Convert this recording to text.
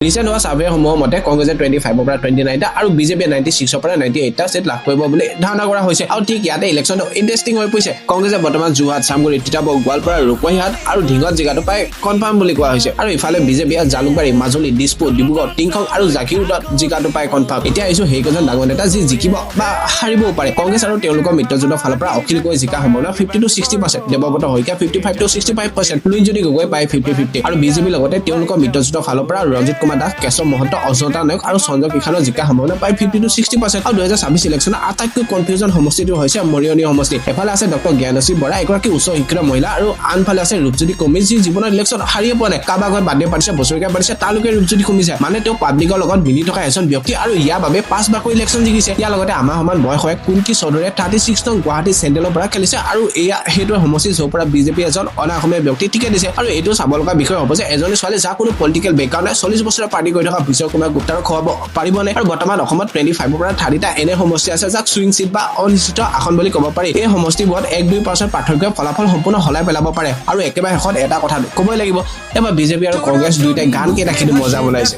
recent হোৱা সাৰ্ভেসমূহৰ মতে কংগ্ৰেছে 25 পৰা 29টা আৰু বিজেপিয়ে 96 পৰা 98টা সিট লাভ কৰিব বুলি ধাৰণা কৰা হৈছে আৰু ঠিক ইয়াতে ইলেকশ্যনটো ইন্টাৰেষ্টিং হৈ পৰিছে কংগ্ৰেছে বৰ্তমান যোৰহাট চামগুৰি তিতাবৰ গোৱালপাৰা ৰূপহীহাট আৰু ঢিঙত জিকাটো পাই কনফাৰ্ম বুলি কোৱা হৈছে আৰু ইফালে বিজেপিয়ে জালুকবাৰী মাজুলী দিছপুৰ ডিব্ৰুগড় টিংখং আৰু জাগিৰোডত জিকাটো পাই কনফাৰ্ম এতিয়া আহিছো সেইকেইজন ডাঙৰ নেতা যি জিকিব বা হাৰিবও পাৰে কংগ্ৰেছ আৰু তেওঁলোকৰ মিত্ৰজোঁটৰ ফালৰ পৰা অখিলকৈ জিকা সম্ভাৱনা 50 to 60% দেৱব্ৰত শইকীয়া 55 to 65% লুইনজ্যোতি গগৈ পাই 50-50 আৰু বিজেপিৰ লগতে তেওঁলোকৰ মিত্ৰজোঁটৰ ফালৰ পৰা ৰঞ্জিত কুমাৰ দাস কেশৱ মহন্ত অজন্তা নায়ক আৰু সঞ্জয় কিষাণৰ জিকা সম্ভাৱনা পাই 50 to 60% আৰু 2026 ইলেকশ্যনৰ আটাইতকৈ কনফিউজন সমষ্টিটো হৈছে মৰিয়নি সমষ্টি এফালে আছে ডক্টৰ জ্ঞানশ্ৰী বৰা এগৰাকী উচ্চ শিক্ষিত মহিলা আৰু আনফালে আছে ৰূপজ্যোতি কমিজ যি জীৱনৰ ইলেকশ্যন হাৰিয়ে পোৱা নাই কাৰোবাৰ ঘৰত বাৰ্থডে পাতিছে বছৰীয়া পাতিছে তালৈকে ৰূপজ্যোতি কমি যায় মানে তেওঁ পাব্লিকৰ লগত মিলি থকা এজন ব্যক্তি আৰু ইয়াৰ বাবে 5 বাৰকৈ ইলেকশ্যন জিকিছে ইয়াৰ লগতে আমাৰ সমান বয়স হয় কুন্কি চৌধুৰীয়ে 36 নং গুৱাহাটী চেণ্ট্ৰেলৰ পৰা খেলিছে আৰু এয়া সেইটো সমষ্টি য'ৰ পৰা বিজেপি এজন অনা অসমীয়া ব্যক্তি টিকেট দিছে আৰু এইটো চাব লগা বিষয় হ'ব যে এজনী ছোৱালী যাৰ কোনো পলিটিকেল বেকগ্ৰাউণ্ড নাই 40 বছৰৰ পাৰ্টি কৰি থকা বিজয় কুমাৰ গুপ্তাৰক খোৱাব পাৰিবনে আৰু বৰ্তমান অসমত 25 পৰা 30টা এনে সমষ্টি আছে যাক সুইং চিট বা অনিশ্চিত আসন বুলি ক'ব পাৰি এই সমষ্টিবোৰত 1-2% পাৰ্থক্যই ফলাফল সম্পূৰ্ণ হলাই পেলাব পাৰে আৰু একেবাৰে শেষত এটা কথা ক'বই লাগিব এবাৰ বিজেপি আৰু কংগ্ৰেছ দুয়োটাই গান কেইটা কিন্তু মজা বনাইছে